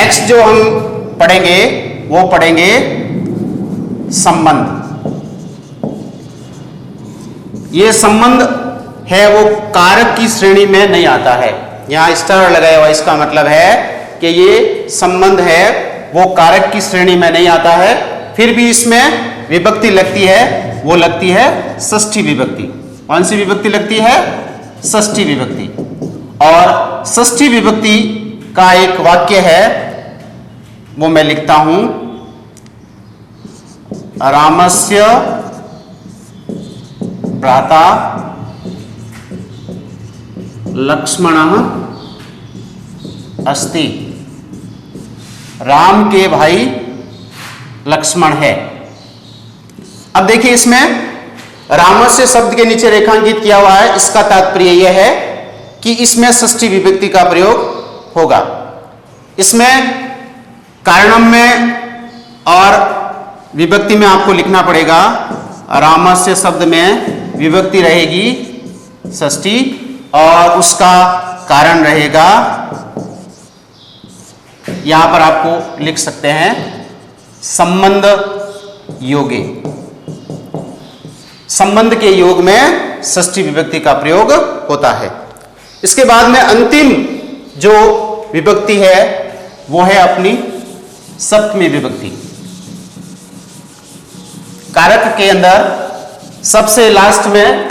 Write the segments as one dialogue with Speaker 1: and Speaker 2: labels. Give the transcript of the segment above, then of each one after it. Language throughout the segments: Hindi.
Speaker 1: नेक्स्ट जो हम पढ़ेंगे वो पढ़ेंगे संबंध। ये संबंध है वो कारक की श्रेणी में नहीं आता है। यहां स्टार लगाया हुआ, इसका मतलब है कि ये संबंध है वो कारक की श्रेणी में नहीं आता है। फिर भी इसमें विभक्ति लगती है, वो लगती है षष्ठी विभक्ति। कौन सी विभक्ति लगती है? षष्ठी विभक्ति। और षष्ठी विभक्ति का एक वाक्य है, वो मैं लिखता हूं, रामस्य भ्राता लक्ष्मणः अस्ति। राम के भाई लक्ष्मण है। अब देखिए इसमें रामस्य शब्द के नीचे रेखांकित किया हुआ है, इसका तात्पर्य यह है कि इसमें षष्ठी विभक्ति का प्रयोग होगा। इसमें कारणम में और विभक्ति में आपको लिखना पड़ेगा। रामस्य शब्द में विभक्ति रहेगी षष्ठी और उसका कारण रहेगा, यहां पर आपको लिख सकते हैं संबंध योगे। संबंध के योग में षष्ठी विभक्ति का प्रयोग होता है। इसके बाद में अंतिम जो विभक्ति है वो है अपनी सप्तमी विभक्ति। कारक के अंदर सबसे लास्ट में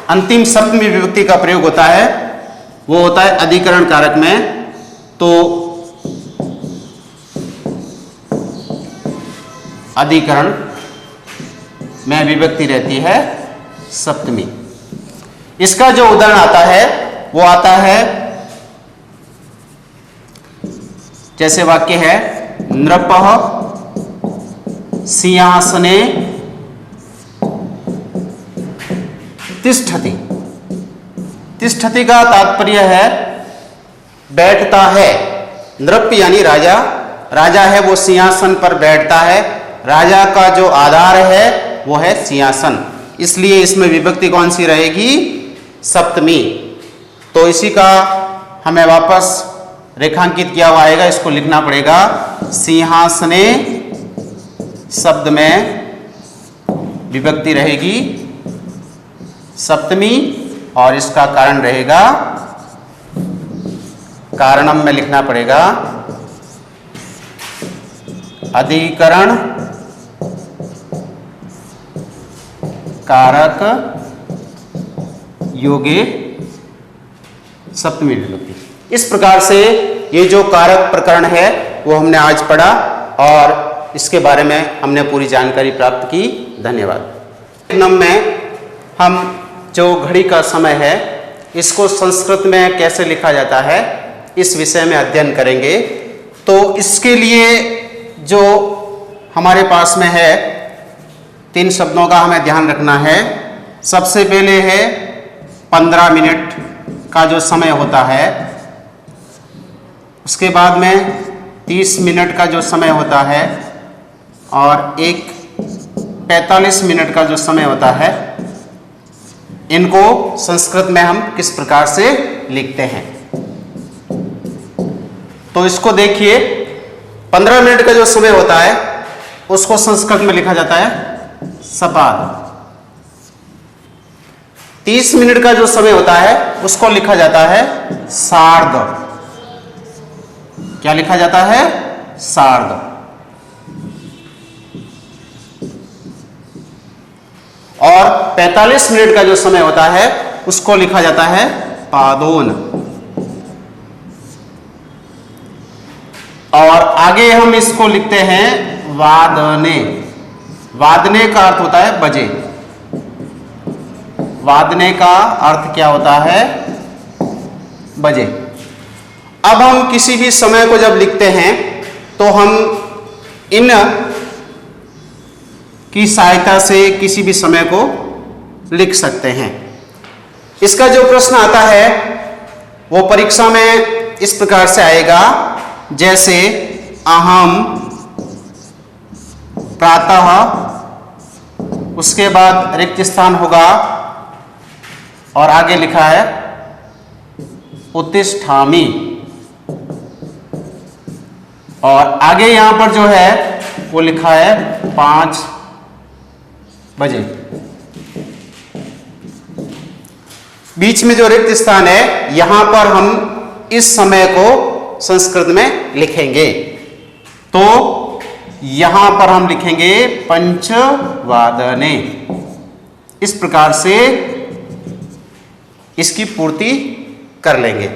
Speaker 1: अंतिम सप्तमी विभक्ति का प्रयोग होता है, वो होता है अधिकरण कारक में। तो अधिकरण में विभक्ति रहती है सप्तमी। इसका जो उदाहरण आता है वो आता है, जैसे वाक्य है नृपः सिंहासने तिष्ठति। तिष्ठति का तात्पर्य है बैठता है। नृप यानी राजा, राजा है वो सिंहासन पर बैठता है। राजा का जो आधार है वो है सिंहासन, इसलिए इसमें विभक्ति कौन सी रहेगी? सप्तमी। तो इसी का हमें वापस रेखांकित किया हुआ आएगा, इसको लिखना पड़ेगा। सिंहासने शब्द में विभक्ति रहेगी सप्तमी और इसका कारण रहेगा, कारणम में लिखना पड़ेगा अधिकरण कारक योगे सप्तमी विभक्ति। इस प्रकार से ये जो कारक प्रकरण है वो हमने आज पढ़ा और इसके बारे में हमने पूरी जानकारी प्राप्त की। धन्यवाद। नंबर में हम जो घड़ी का समय है इसको संस्कृत में कैसे लिखा जाता है इस विषय में अध्ययन करेंगे। तो इसके लिए जो हमारे पास में है 3 शब्दों का हमें ध्यान रखना है। सबसे पहले है 15 मिनट का जो समय होता है, उसके बाद में 30 मिनट का जो समय होता है और एक 45 मिनट का जो समय होता है। इनको संस्कृत में हम किस प्रकार से लिखते हैं तो इसको देखिए। 15 मिनट का जो समय होता है उसको संस्कृत में लिखा जाता है सपाद। 30 मिनट का जो समय होता है उसको लिखा जाता है सार्ध। क्या लिखा जाता है? सार्ध। और 45 मिनट का जो समय होता है उसको लिखा जाता है पादोन। और आगे हम इसको लिखते हैं वादने। वादने का अर्थ होता है बजे। वादने का अर्थ क्या होता है? बजे। अब हम किसी भी समय को जब लिखते हैं तो हम इन की सहायता से किसी भी समय को लिख सकते हैं। इसका जो प्रश्न आता है वो परीक्षा में इस प्रकार से आएगा, जैसे अहम प्रातः, उसके बाद रिक्त स्थान होगा और आगे लिखा है उत्तिष्ठामि। और आगे यहां पर जो है वो लिखा है 5 बजे। बीच में जो रिक्त स्थान है यहां पर हम इस समय को संस्कृत में लिखेंगे, तो यहां पर हम लिखेंगे पंचवादने। इस प्रकार से इसकी पूर्ति कर लेंगे।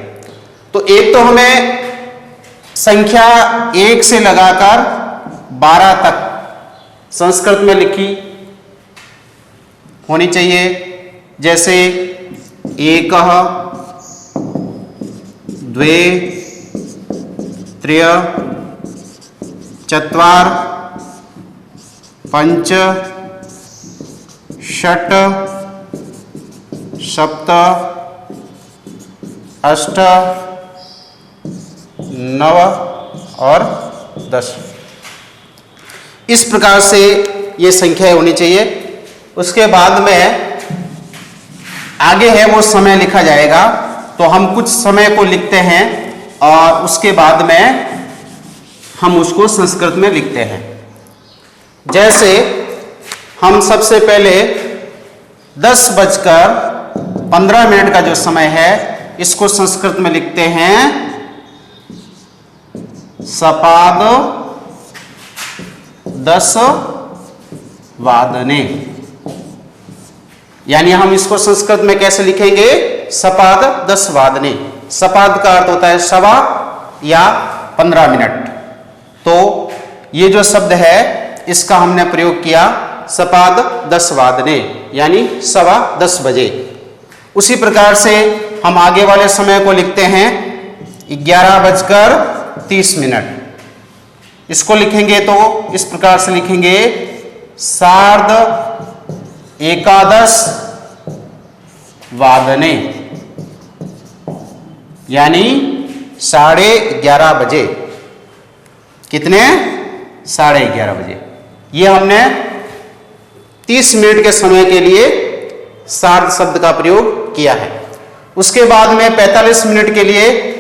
Speaker 1: तो एक तो हमें संख्या 1 से लगाकर 12 तक संस्कृत में लिखी होनी चाहिए, जैसे 1 द्वे त्रय चत्वार पंच षट सप्त अष्ट नव और 10। इस प्रकार से ये संख्या होनी चाहिए। उसके बाद में आगे है वो समय लिखा जाएगा, तो हम कुछ समय को लिखते हैं और उसके बाद में हम उसको संस्कृत में लिखते हैं। जैसे हम सबसे पहले 10:15 का जो समय है इसको संस्कृत में लिखते हैं सपाद 10 वादने। यानी हम इसको संस्कृत में कैसे लिखेंगे? सपाद 10 वादने। सपाद का अर्थ होता है सवा या 15 मिनट। तो ये जो शब्द है इसका हमने प्रयोग किया सपाद 10 वादने, यानी 10:15 बजे। उसी प्रकार से हम आगे वाले समय को लिखते हैं 11:30। इसको लिखेंगे तो इस प्रकार से लिखेंगे 11:15 वादने, यानी 11:30 बजे। कितने? 11:30 बजे। ये हमने 30 मिनट के समय के लिए सार्ध शब्द का प्रयोग किया है। उसके बाद में 45 मिनट के लिए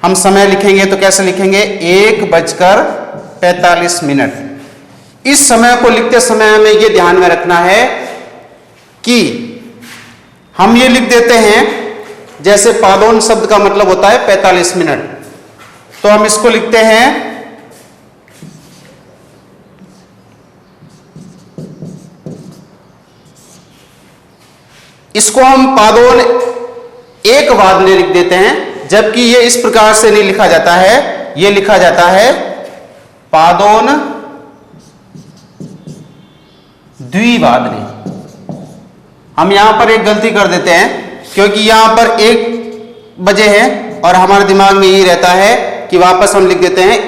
Speaker 1: हम समय लिखेंगे तो कैसे लिखेंगे? 1:45। इस समय को लिखते समय हमें ये ध्यान में रखना है कि हम ये लिख देते हैं, जैसे पादोन शब्द का मतलब होता है 45 मिनट, तो हम इसको लिखते हैं इसको हम पादोन 1 वादने लिख देते हैं, जबकि ये इस प्रकार से नहीं लिखा जाता है, ये लिखा जाता है पादोन द्विवादने। हम यहां पर एक गलती कर देते हैं, क्योंकि यहां पर 1 बजे है और हमारे दिमाग में यही रहता है कि वापस हम लिख देते हैं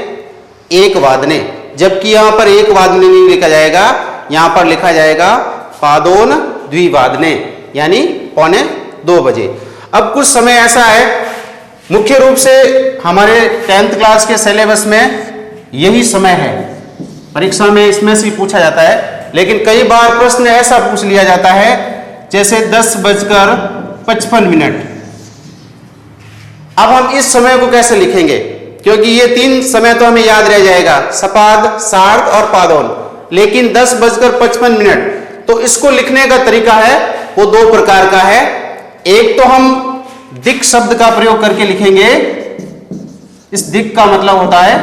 Speaker 1: 1 वादने, जबकि यहां पर 1 वादने नहीं लिखा जाएगा, यहां पर लिखा जाएगा पादोन द्विवादने, यानी 1:45 बजे। अब कुछ समय ऐसा है, मुख्य रूप से हमारे 10th क्लास के सिलेबस में यही समय है, परीक्षा में इसमें से पूछा जाता है, लेकिन कई बार प्रश्न ऐसा पूछ लिया जाता है जैसे 10:55। अब हम इस समय को कैसे लिखेंगे? क्योंकि ये 3 समय तो हमें याद रह जाएगा, सपाद, सार्ध और पादोन, लेकिन 10:55, तो इसको लिखने का तरीका है वो 2 प्रकार का है। एक तो हम दिक् शब्द का प्रयोग करके लिखेंगे। इस दिक् का मतलब होता है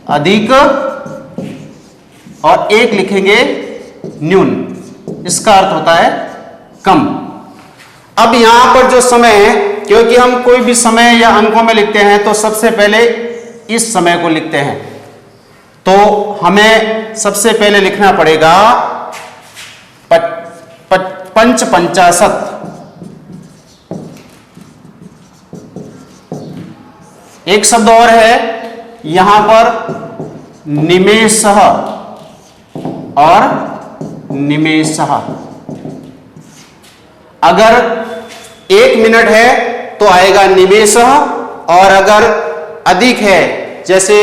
Speaker 1: अधिक, और एक लिखेंगे न्यून, इसका अर्थ होता है कम। अब यहां पर जो समय है, क्योंकि हम कोई भी समय या अंकों में लिखते हैं तो सबसे पहले इस समय को लिखते हैं, तो हमें सबसे पहले लिखना पड़ेगा 55। एक शब्द और है यहां पर निमेषः और निमेषः। अगर 1 मिनट है तो आएगा निमेषः, और अगर अधिक है जैसे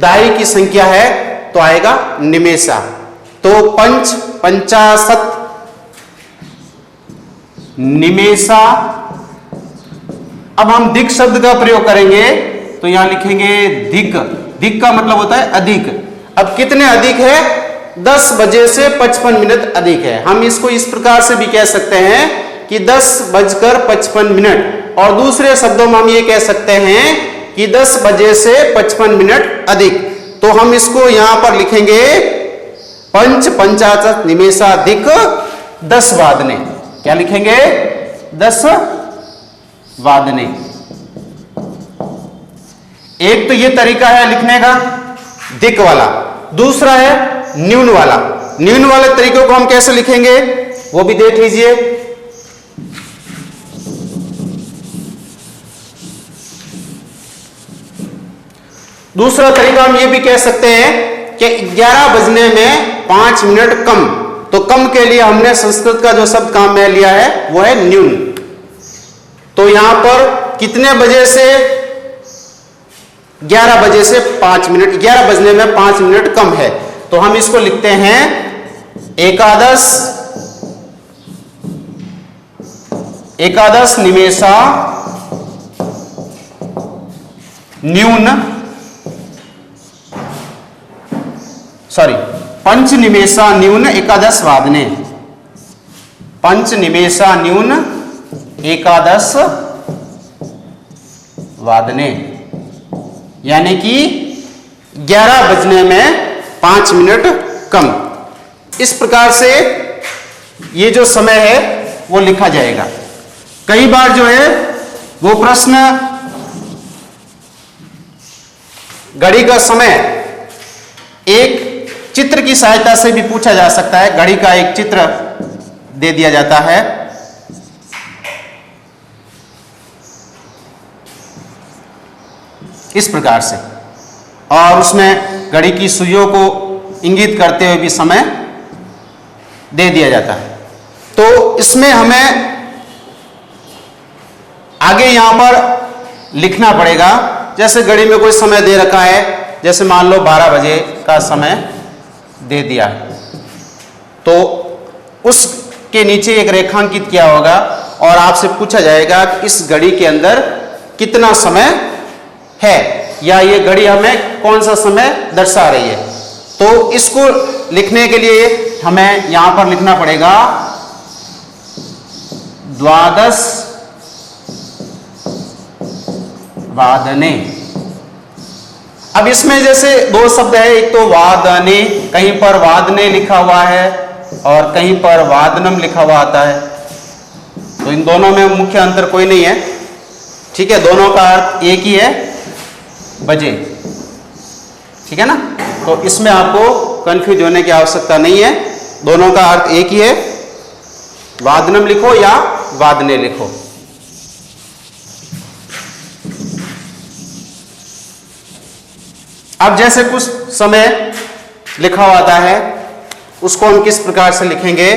Speaker 1: दाई की संख्या है तो आएगा निमेषा। तो 55 निमेषा। अब हम दिक् शब्द का प्रयोग करेंगे तो यहां लिखेंगे दिग्, दिक का मतलब होता है अधिक। अब कितने अधिक है? 10 बजे से 55 मिनट अधिक है। हम इसको इस प्रकार से भी कह सकते हैं कि 10:55। और दूसरे शब्दों में हम ये कह सकते हैं कि 10 बजे से 55 मिनट अधिक। तो हम इसको यहां पर लिखेंगे 5:55 निमेषाधिक 10 वादने। क्या लिखेंगे? 10 वादने। एक तो ये तरीका है लिखने का दिक वाला, दूसरा है न्यून वाला। न्यून वाले तरीकों को हम कैसे लिखेंगे वो भी देख लीजिए। दूसरा तरीका हम ये भी कह सकते हैं कि 11 बजने में 5 मिनट कम। तो कम के लिए हमने संस्कृत का जो शब्द काम में लिया है वो है न्यून। तो यहां पर कितने बजे से? 11 बजे से 5 मिनट, 11 बजने में 5 मिनट कम है। तो हम इसको लिखते हैं एकादश निमेषा न्यून, सॉरी, 5 निमेषा न्यून 11 वादने। 5 निमेषा न्यून 11 वादने, यानी कि 11 बजने में 5 मिनट कम। इस प्रकार से ये जो समय है वो लिखा जाएगा। कई बार जो है वो प्रश्न घड़ी का समय एक चित्र की सहायता से भी पूछा जा सकता है। घड़ी का एक चित्र दे दिया जाता है, इस प्रकार से, और उसमें घड़ी की सुइयों को इंगित करते हुए भी समय दे दिया जाता है। तो इसमें हमें आगे यहां पर लिखना पड़ेगा। जैसे घड़ी में कोई समय दे रखा है, जैसे मान लो 12 बजे का समय दे दिया, तो उसके नीचे एक रेखांकित किया होगा और आपसे पूछा जाएगा कि इस घड़ी के अंदर कितना समय है, या ये घड़ी हमें कौन सा समय दर्शा रही है। तो इसको लिखने के लिए हमें यहां पर लिखना पड़ेगा 12 वादने। अब इसमें जैसे दो शब्द है, एक तो वादने, कहीं पर वादने लिखा हुआ है और कहीं पर वादनम लिखा हुआ आता है। तो इन दोनों में मुख्य अंतर कोई नहीं है, ठीक है, दोनों का अर्थ एक ही है, बजे, ठीक है ना। तो इसमें आपको कंफ्यूज होने की आवश्यकता नहीं है, दोनों का अर्थ एक ही है। वादनम लिखो या वादने लिखो। अब जैसे कुछ समय लिखा हुआ आता है, उसको हम किस प्रकार से लिखेंगे?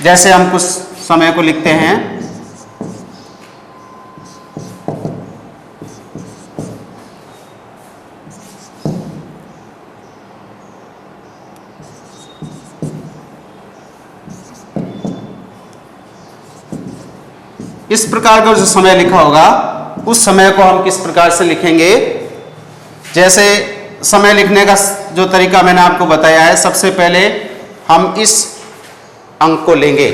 Speaker 1: जैसे हम कुछ समय को लिखते हैं, इस प्रकार का जो समय लिखा होगा उस समय को हम किस प्रकार से लिखेंगे? जैसे समय लिखने का जो तरीका मैंने आपको बताया है, सबसे पहले हम इस अंक को लेंगे।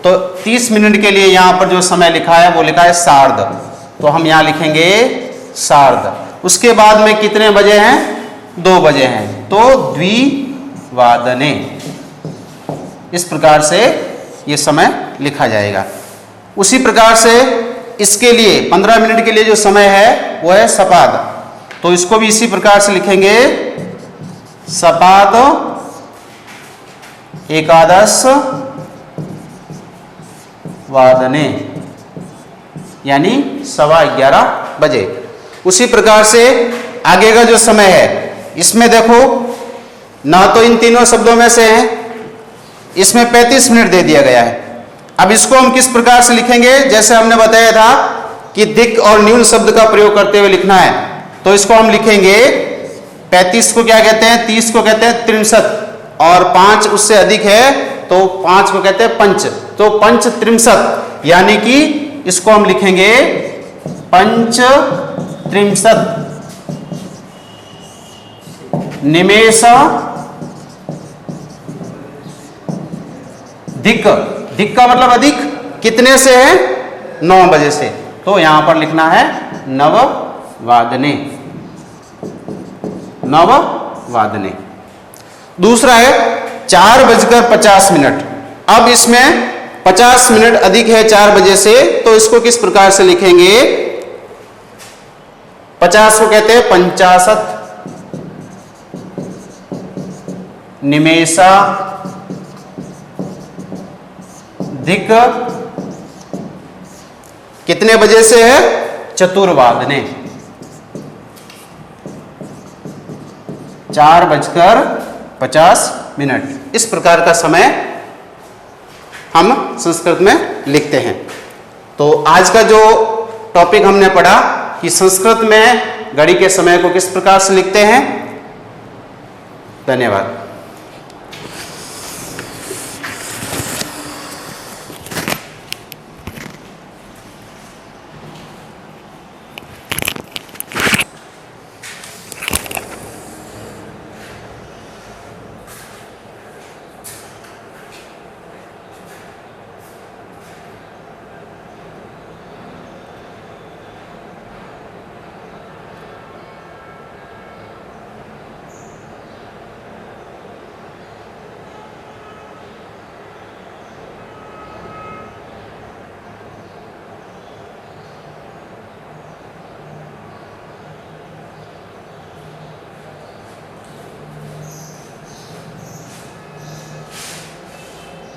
Speaker 1: तो 30 मिनट के लिए यहाँ पर जो समय लिखा है वो लिखा है सार्ध, तो हम यहाँ लिखेंगे सार्ध। उसके बाद में कितने बजे हैं? 2 बजे हैं, तो द्विवादने। इस प्रकार से ये समय लिखा जाएगा। उसी प्रकार से इसके लिए 15 मिनट के लिए जो समय है वो है सपाद, तो इसको भी इसी प्रकार से लिखेंगे सपाद 11 वादने, यानी 11:15 बजे। उसी प्रकार से आगे का जो समय है, इसमें देखो ना तो इन तीनों शब्दों में से है, इसमें 35 मिनट दे दिया गया है। अब इसको हम किस प्रकार से लिखेंगे? जैसे हमने बताया था कि दिक और न्यून शब्द का प्रयोग करते हुए लिखना है, तो इसको हम लिखेंगे 35 को क्या कहते हैं? 30 को कहते हैं 63, और 5 उससे अधिक है तो 5 को कहते हैं पंच, तो पंच 63, यानी कि इसको हम लिखेंगे 5 63 निमेष धिक, धिक का मतलब अधिक, कितने से है? 9 बजे से, तो यहां पर लिखना है नववादने, नववादने। दूसरा है 4:50। अब इसमें 50 मिनट अधिक है 4 बजे से, तो इसको किस प्रकार से लिखेंगे? 50 को कहते हैं 50 निमेषा धिक, कितने बजे से है? चतुर्वादने, 4:50। इस प्रकार का समय हम संस्कृत में लिखते हैं। तो आज का जो टॉपिक हमने पढ़ा कि संस्कृत में घड़ी के समय को किस प्रकार से लिखते हैं। धन्यवाद।